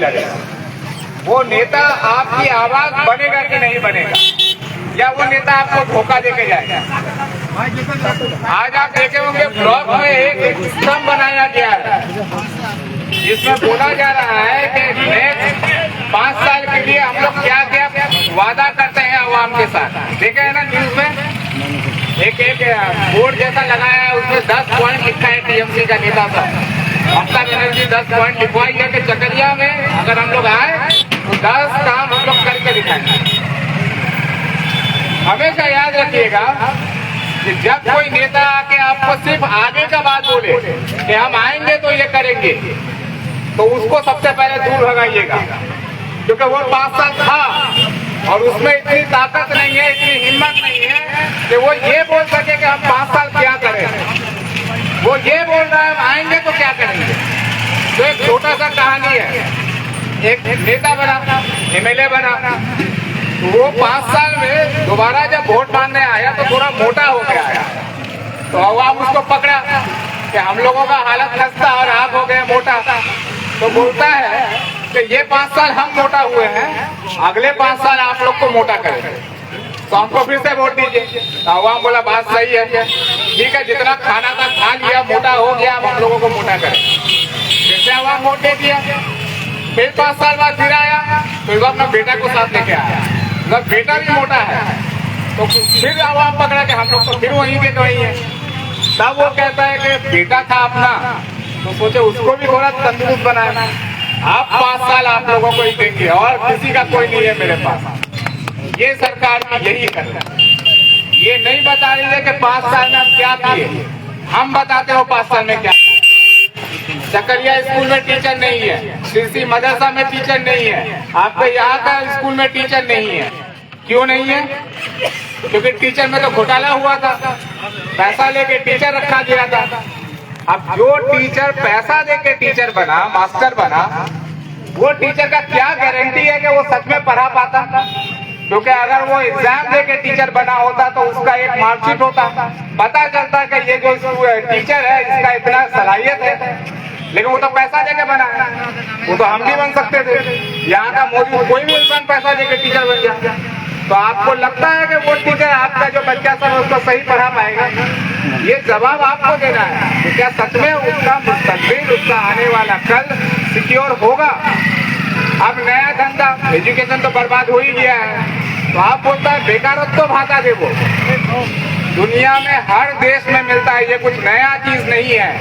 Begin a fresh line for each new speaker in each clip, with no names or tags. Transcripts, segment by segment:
लड़ेगा। वो नेता आपकी आवाज बनेगा कि नहीं बनेगा, या वो नेता आपको धोखा देके जाएगा। आज आप देखे होंगे ब्लॉक में एक स्तंभ बनाया गया है जिसमें बोला जा रहा है कि नेक्स्ट 5 साल के लिए हम लोग क्या क्या वादा करते हैं आवाम के साथ। देखे है ना न्यूज में एक बोर्ड जैसा लगाया है, उसमें 10 पॉइंट लिखा है टीएमसी का नेता साहब ममता बनर्जी 10 पॉइंट लिखवाई है कि चकरिया में अगर हम लोग आए तो 10 काम हम लोग करके दिखाएंगे। हमेशा याद रखिएगा कि जब कोई नेता आके आपको सिर्फ आगे का बात बोले कि हम आएंगे तो ये करेंगे, तो उसको सबसे पहले दूर भगाइएगा, क्योंकि वो 5 साल था और उसमें इतनी ताकत नहीं है, इतनी हिम्मत नहीं है कि वो ये बोल सके कि हम 5 साल क्या करें। वो ये बोल रहा है हम आएंगे तो क्या करेंगे। तो एक छोटा सा कहानी है, एक नेता बना, एमएलए बना, तो वो 5 साल में दोबारा जब वोट मांगने आया तो थोड़ा मोटा हो गया आया, तो आवाम उसको पकड़ा कि हम लोगों का हालत खस्ता और आप हो गए मोटा। तो बोलता है कि ये 5 साल हम मोटा हुए हैं, अगले 5 साल आप लोग को मोटा करेंगे, तो हमको फिर से वोट दीजिए। तो आवाम बोला बात सही है, ठीक है, जितना खाना था खा लिया, मोटा हो गया, अब हम लोगों को मोटा करें। फिर से आवाम वोट दे दिया। फिर 5 साल बाद फिर आया, तो वो अपना बेटा को साथ लेके आया, मतलब बेटा भी मोटा है, तो फिर आवाम पकड़ा कि हम लोग तो फिर वहीं के वहीं है। तब वो कहता है कि बेटा था अपना, तो सोचे उसको भी थोड़ा तंदुरुस्त बनाना। आप 5 साल आप लोगों को ही देंगे और किसी का कोई नहीं है मेरे पास। ये सरकार की यही कर रहा है, ये नहीं बता रही है कि 5 साल में हम क्या किए, हम बताते हो 5 साल में क्या। चकरिया स्कूल में टीचर नहीं है, श्री मदरसा में टीचर नहीं है, आपके यहाँ का स्कूल में टीचर नहीं है। क्यों नहीं है? क्योंकि टीचर में तो घोटाला हुआ था, पैसा लेके टीचर रखा गया था। अब जो टीचर पैसा देके टीचर बना, मास्टर बना, वो टीचर का क्या गारंटी है कि वो सच में पढ़ा पाता? क्योंकि अगर वो एग्जाम देके टीचर बना होता तो उसका एक मार्कशीट होता, पता चलता कि ये जो टीचर है इसका इतना सलाहियत है। लेकिन वो तो पैसा देके बना है, वो तो हम भी बन सकते थे। यहाँ का मोदी कोई भी इंसान पैसा देके टीचर बन गया। तो आपको लगता है कि वो टीचर आपका जो बच्चा सब उसको सही पढ़ा पाएगा? ये जवाब आपको देना है कि क्या सच में उसका मुस्तकबिल, उसका आने वाला कल सिक्योर होगा? अब नया धंधा एजुकेशन तो बर्बाद हो ही गया है, तो आप बोलता है बेकारत्व तो भाता दे। वो दुनिया में हर देश में मिलता है, ये कुछ नया चीज नहीं है,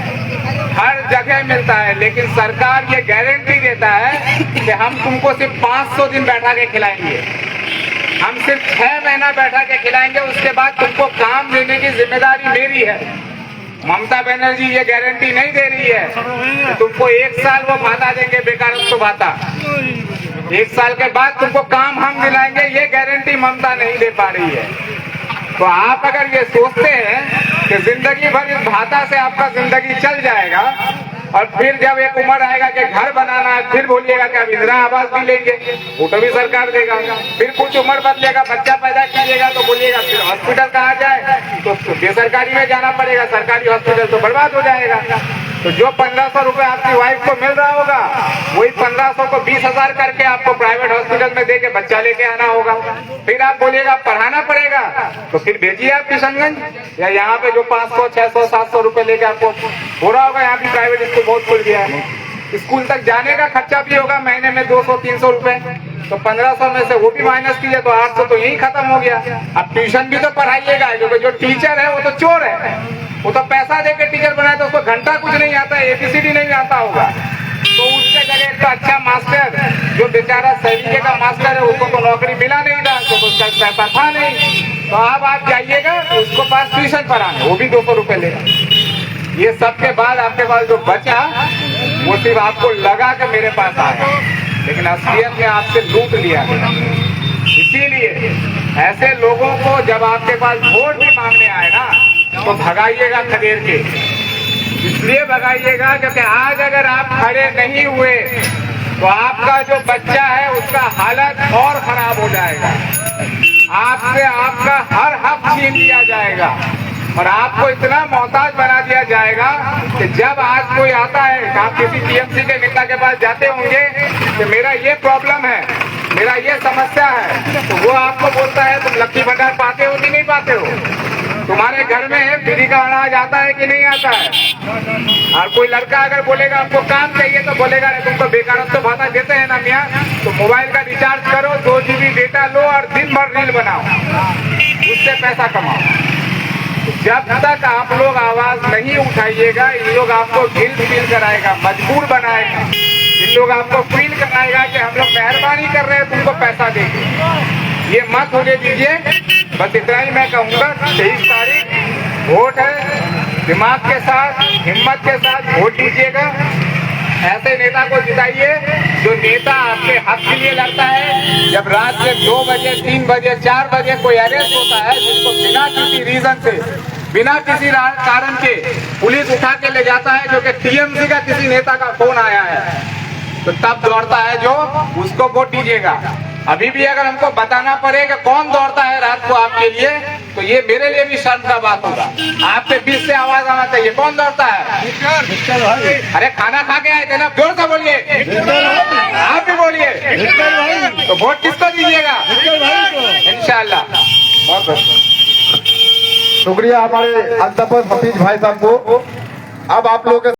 हर जगह मिलता है। लेकिन सरकार ये गारंटी देता है कि हम तुमको सिर्फ 500 दिन बैठा के खिलाएंगे, हम सिर्फ 6 महीना बैठा के खिलाएंगे, उसके बाद तुमको काम देने की जिम्मेदारी मेरी है। ममता बनर्जी ये गारंटी नहीं दे रही है कि तुमको 1 साल वो भाता देंगे, बेकारत्व भाता, 1 साल के बाद तुमको काम हम दिलाएंगे, ये गारंटी ममता नहीं दे पा रही है। तो आप अगर ये सोचते हैं कि जिंदगी भर इस भाता से आपका जिंदगी चल जाएगा और फिर जब एक उम्र आएगा कि घर बनाना है, फिर बोलिएगा कि अब इंदिरा आवास भी लेंगे, वो तो भी सरकार देगा। फिर कुछ उम्र बदलेगा, बच्चा पैदा कीजिएगा तो बोलिएगा फिर हॉस्पिटल कहाँ जाए, तो बेसरकारी में जाना पड़ेगा, सरकारी हॉस्पिटल तो बर्बाद हो जाएगा। तो जो 1500 रुपए आपकी वाइफ को मिल रहा होगा, वही 1500 को 20,000 करके आपको प्राइवेट हॉस्पिटल में देके बच्चा लेके आना होगा। फिर आप बोलिएगा पढ़ाना पड़ेगा, तो फिर भेजिए आप किशनगंज, या यहाँ पे जो 500, 600, 700 रुपए लेके आपको हो रहा होगा। यहाँ भी प्राइवेट स्कूल बहुत खुल गया है, स्कूल तक जाने का खर्चा भी होगा महीने में 200-300 रुपए, तो 1500 में से वो भी माइनस कीजिए तो 800 तो यही खत्म हो गया। अब ट्यूशन भी तो पढ़ाइएगा, क्योंकि जो टीचर है वो तो चोर है, वो तो पैसा देके टीचर बनाए तो उसको घंटा कुछ नहीं आता है, ABCD नहीं आता होगा, तो उसके जगह एक तो अच्छा मास्टर, जो बेचारा सैनिक का मास्टर है, उसको तो नौकरी मिला नहीं था, तो उसका पैसा था नहीं, तो अब आप जाइएगा उसको पास ट्यूशन पढ़ाने, वो भी 200 रुपए लेगा। ये सब के बाद आपके पास जो बचा वो सिर्फ आपको लगा कि मेरे पास आया, लेकिन असलियत में आपसे लूट लिया गया। इसीलिए ऐसे लोगों को जब आपके पास वोट भी मांगने आए ना, तो भगाइएगा खदेड़ के। इसलिए भगाइएगा क्योंकि आज अगर आप खड़े नहीं हुए तो आपका जो बच्चा है उसका हालत और खराब हो जाएगा, आपसे आपका हर हक छीन लिया जाएगा। और आपको इतना मोहताज बना दिया जाएगा कि जब आज कोई आता है, आप किसी टीएमसी के नेता के पास जाते होंगे कि मेरा ये प्रॉब्लम है, मेरा ये समस्या है, तो वो आपको बोलता है तुम लक्ष्मी भंडार पाते हो कि नहीं पाते हो, तुम्हारे घर में फ्री का अनाज आता है कि नहीं आता है। और कोई लड़का अगर बोलेगा हमको काम चाहिए तो बोलेगा नहीं तुमको बेकारत्व भाता देते हैं ना मियाँ, तो मोबाइल का रिचार्ज करो, 2 GB डेटा लो और दिन भर रील बनाओ, उससे पैसा कमाओ। जब तक आप लोग आवाज नहीं उठाइएगा, इन लोग आपको गिल्ट फील कराएगा, मजबूर बनाएगा, इन लोग आपको फील कराएगा कि हम लोग मेहरबानी कर रहे हैं तुमको पैसा देंगे। ये मत होने दीजिए। बस इतना ही मैं कहूँगा, 23 तारीख वोट है, दिमाग के साथ, हिम्मत के साथ वोट दीजिएगा। ऐसे नेता को जिताइए जो नेता आपके हक के लिए लड़ता है। जब रात के 2 बजे, 3 बजे, 4 बजे कोई अरेस्ट होता है जिसको बिना किसी रीजन से, बिना किसी कारण के पुलिस उठा के ले जाता है, जो कि टीएमसी का किसी नेता का फोन आया है, तो तब दौड़ता है जो, उसको वोट दीजिएगा। अभी भी अगर हमको बताना पड़े कि कौन दौड़ता है रात को आपके लिए, तो ये मेरे लिए भी शर्म का बात होगा। आपके बीच से आवाज आना चाहिए, कौन दौड़ता है? अरे खाना खा के आए थे ना, जोर से बोलिए, आप भी बोलिए। तो वोट किसको दीजिएगा? इंशाल्लाह। बहुत बहुत
शुक्रिया हमारे अल्ताफ हफीज भाई साहब को। अब आप लोग